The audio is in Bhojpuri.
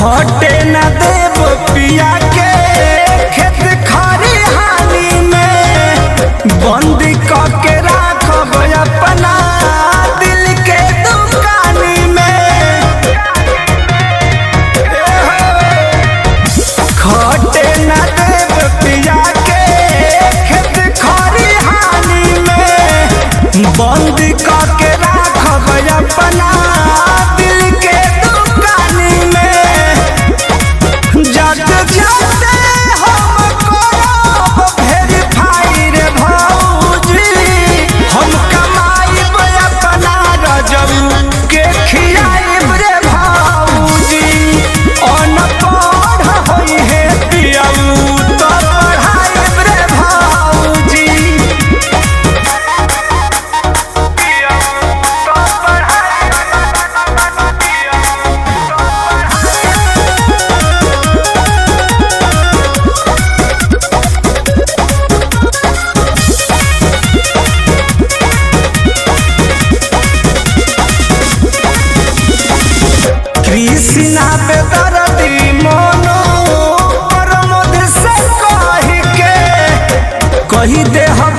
घटे न देव पिया के खेत खरिहानी में बंद करके राखब अपना दिल के दुकानी में। घटे न देव पिया के खेत खरिहानी में बंद करके राखब अपना दिल के दुकानी में। जग जाते हम करब वेरीफाई रे भौजी, हम कमाइब अपना रजब के खियाइब रे भौजी। अनपढ़ होई है पियऊ तो पढ़ाइब रे भौजी। कृष्णा पे दर्दी मोनो प्रमोद से कही दे हम